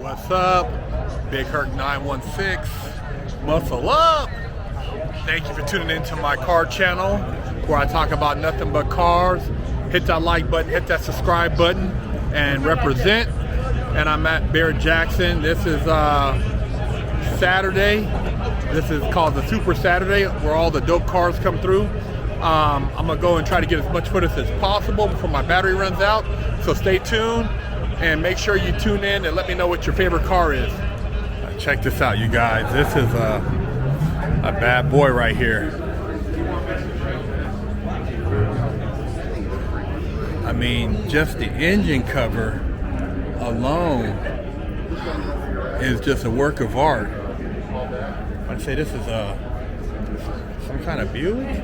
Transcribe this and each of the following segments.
What's up? Big Herc 916. Muscle up! Thank you for tuning into my car channel where I talk about nothing but cars. Hit that like button, hit that subscribe button, and represent. And I'm at Barrett Jackson. This is Saturday. This is called the Super Saturday where all the dope cars come through. I'm gonna go and try to get as much footage as possible before my battery runs out. So stay tuned and make sure you tune in and let me know what your favorite car is. Check this out, you guys. This is a bad boy right here. I mean, just the engine cover alone is just a work of art. I'd say this is some kind of Buick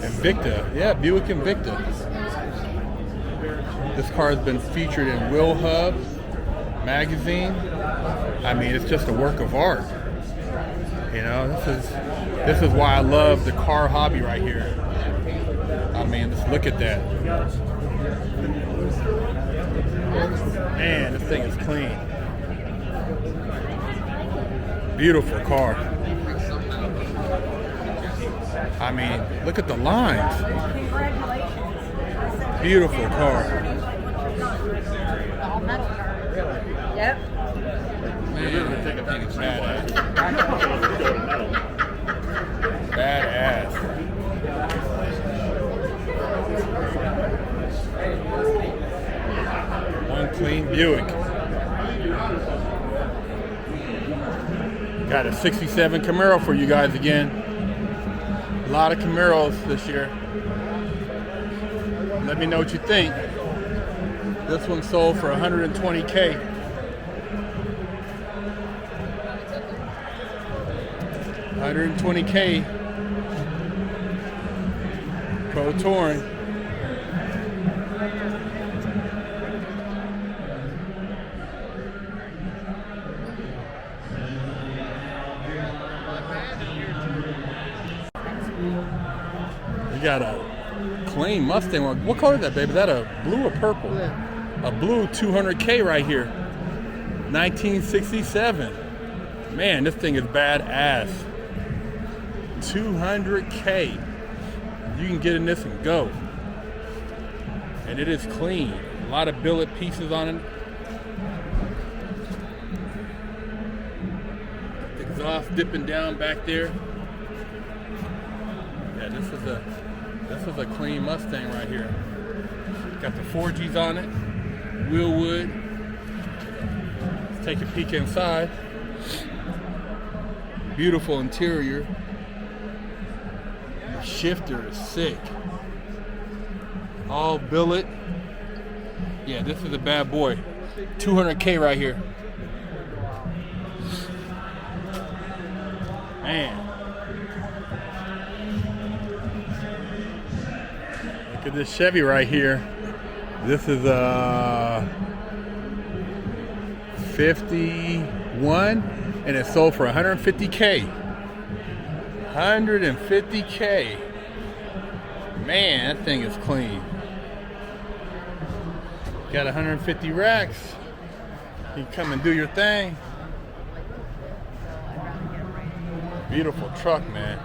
Invicta. Yeah, Buick Invicta. This car has been featured in Will Hub magazine. I mean, it's just a work of art. You know, this is why I love the car hobby right here. I mean, just look at that. Man, this thing is clean. Beautiful car. I mean, look at the lines. Beautiful car. Yep. Man, this thing is badass. Badass. One clean Buick. Got a 67 Camaro for you guys again. A lot of Camaros this year. Let me know what you think. This one sold for $120K. $120K. Pro Touring. You got a clean Mustang. What color is that, baby? Is that a blue or purple? A blue 200K right here. 1967. Man, this thing is badass. 200K. You can get in this and go. And it is clean. A lot of billet pieces on it. Exhaust dipping down back there. Yeah, this is a clean Mustang right here. Got the 4Gs on it. Wheelwood. Let's take a peek inside. Beautiful interior. The shifter is sick. All billet. Yeah, this is a bad boy. 200K right here. Man. Look at this Chevy right here. This is a 51 and it sold for 150K. 150K. Man, that thing is clean. Got 150 racks. You can come and do your thing. Beautiful truck, man.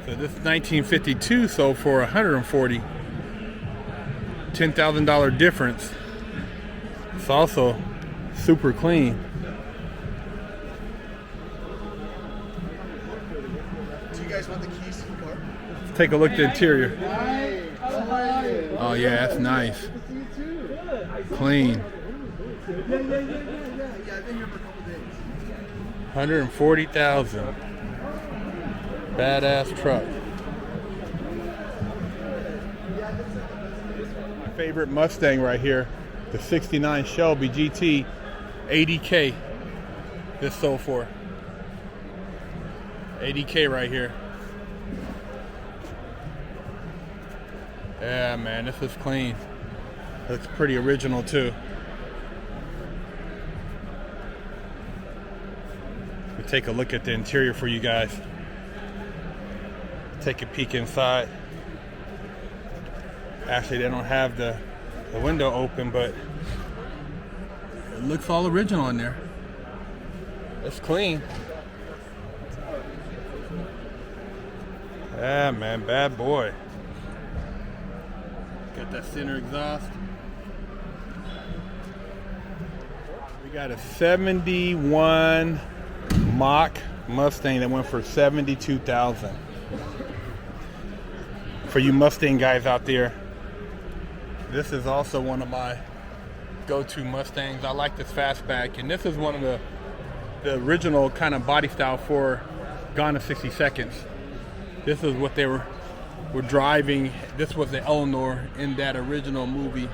So this 1952 sold for 140. $10,000 difference. It's also super clean. Do you guys want the keys to the car? Let's take a look at the interior. Oh yeah, that's nice. Clean. Yeah, I've been here for a couple days. 140,000. Badass truck. My favorite Mustang right here, the 69 Shelby GT, 80K. This sold for 80K right here. Yeah, man, this is clean. Looks pretty original too. We'll take a look at the interior for you guys. Take a peek inside. Actually, they don't have the the window open, but it looks all original in there. It's clean. Yeah, man, bad boy. Got that center exhaust. We got a 71 Mach Mustang that went for $72,000. For you Mustang guys out there, this is also one of my go-to Mustangs. I like this fastback, and this is one of the original kind of body style for Gone in 60 Seconds. This is what they were driving. This was the Eleanor in that original movie,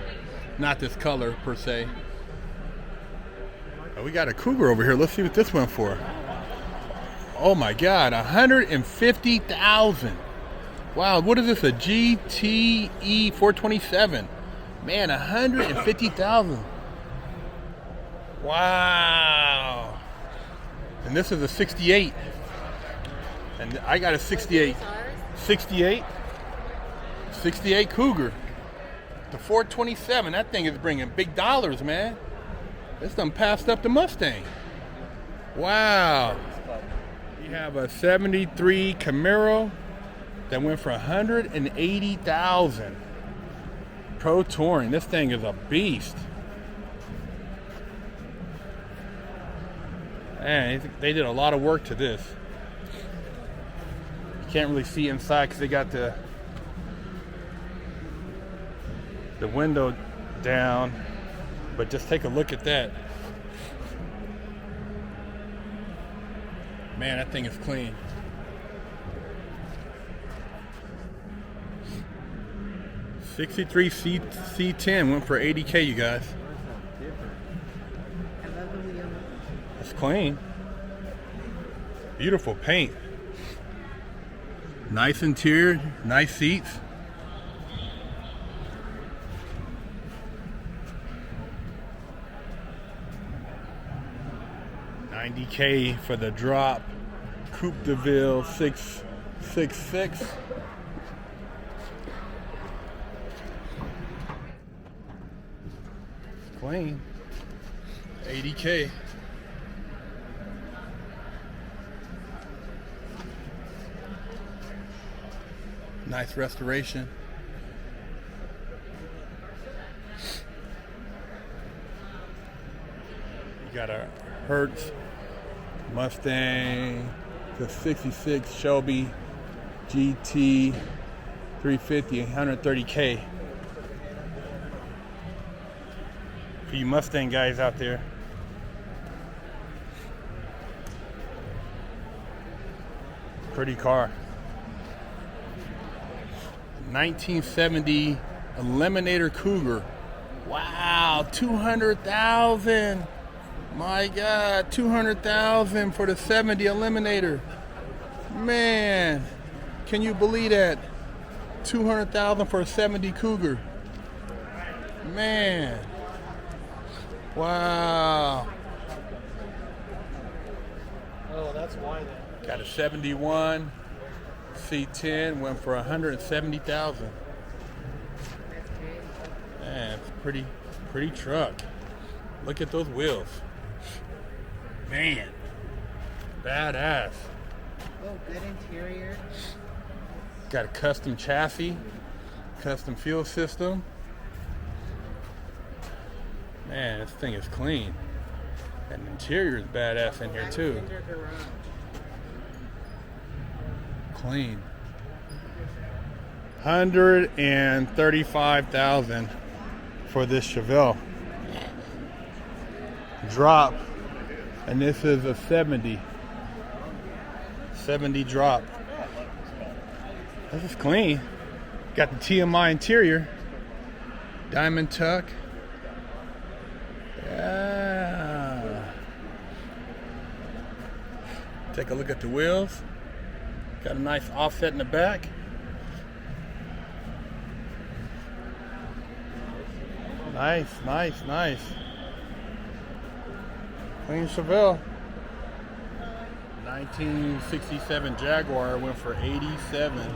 not this color per se. We got a Cougar over here. Let's see what this went for. Oh my God, $150,000. Wow, what is this? A GTE 427? Man, $150,000. Wow. And this is a 68. And I got a 68. 68 Cougar. The 427. That thing is bringing big dollars, man. This done passed up the Mustang. Wow. You have a 73 Camaro that went for $180,000. Pro Touring. This thing is a beast. Man, they did a lot of work to this. You can't really see inside because they got the window down, but just take a look at that. Man, that thing is clean. '63 C10 went for $80K, you guys. I love the wheels. It's clean. Beautiful paint. Nice interior, nice seats. $90K for the drop. Coupe de Ville 666. Clean. $80K. Nice restoration. You got a Hertz Mustang, the 66 Shelby GT 350, $130K. For you Mustang guys out there. Pretty car. 1970 Eliminator Cougar. Wow, $200,000. My God, $200,000 for the 70 Eliminator. Man, can you believe that? $200,000 for a 70 Cougar. Man. Wow. Oh, that's why then. Got a 71 C10, went for $170,000. Man, it's a pretty truck. Look at those wheels. Man, badass. Oh, good interior. Got a custom chassis, custom fuel system. Man, this thing is clean. And the interior is badass in here too. Clean. $135,000 for this Chevelle. Drop. And this is a 70 drop. This is clean. Got the TMI interior. Diamond tuck. Yeah. Take a look at the wheels. Got a nice offset in the back. Nice. Clean Chevelle. 1967 Jaguar went for $87.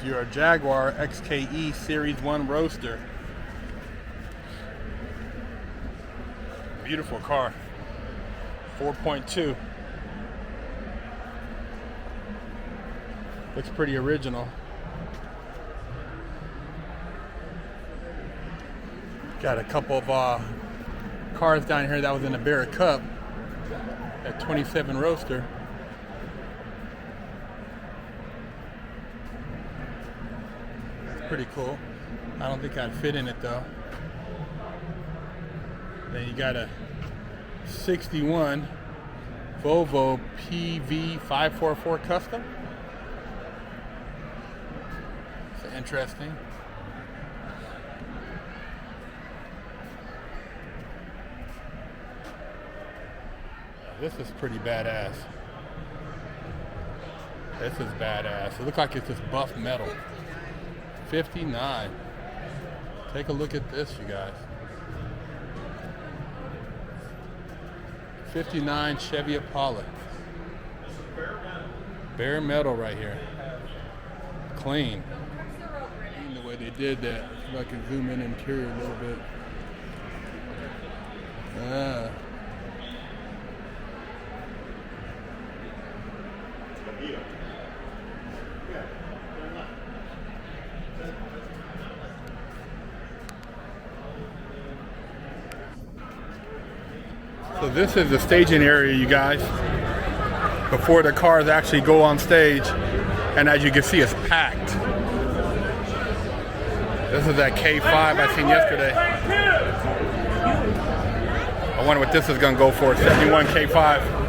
If you're a Jaguar XKE Series 1 Roadster. Beautiful car. 4.2. Looks pretty original. Got a couple of cars down here that was in the Barrett Cup. That 27 Roadster. That's pretty cool. I don't think I'd fit in it though. Then you got a 61 Volvo PV544 Custom. It's interesting. This is pretty badass. This is badass. It looks like it's just buff metal. 59. Take a look at this, you guys. 59 Chevy Impala. Bare metal right here. Clean. The way they did that. If I can zoom in interior a little bit. So this is the staging area, you guys, before the cars actually go on stage, and as you can see, it's packed. This is that K5 I seen yesterday. I wonder what this is gonna go for, 71 K5.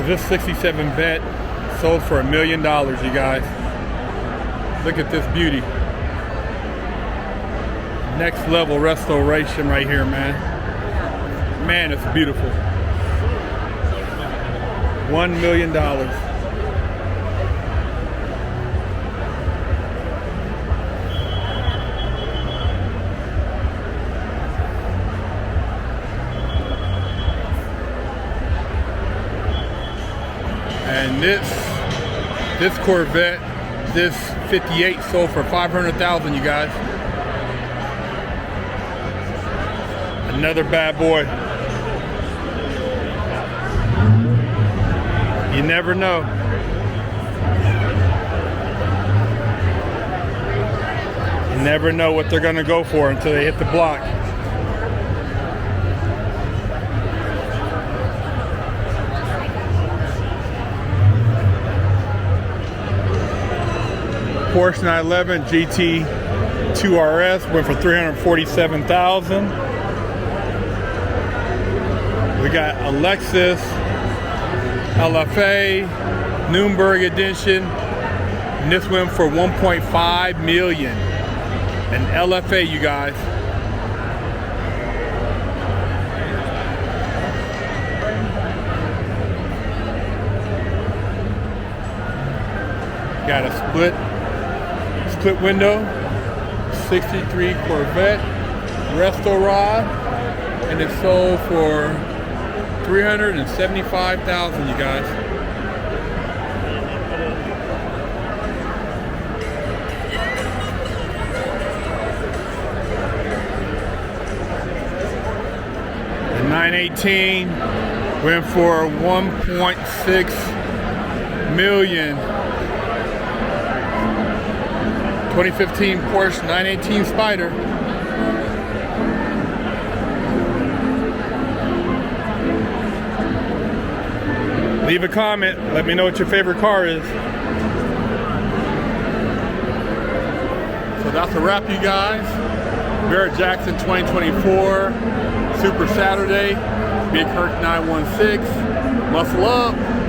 This 67 vet sold for $1 million, you guys. Look at this beauty. Next level restoration right here, man. Man, it's beautiful. $1 million. And this Corvette, this 58 sold for $500,000, you guys. Another bad boy. You never know. Never know what they're gonna go for until they hit the block. Porsche 911 GT2 RS went for $347,000. We got a Lexus LFA Nürburgring edition, and this went for $1.5 million. An LFA, you guys. Got a split window, 63 Corvette Resto Rod, and it sold for $375,000, you guys. The 918 went for $1.6 million. 2015 Porsche 918 Spider. Leave a comment. Let me know what your favorite car is. So that's a wrap, you guys. Barrett Jackson 2024 Super Saturday. Big Herc 916. Muscle up.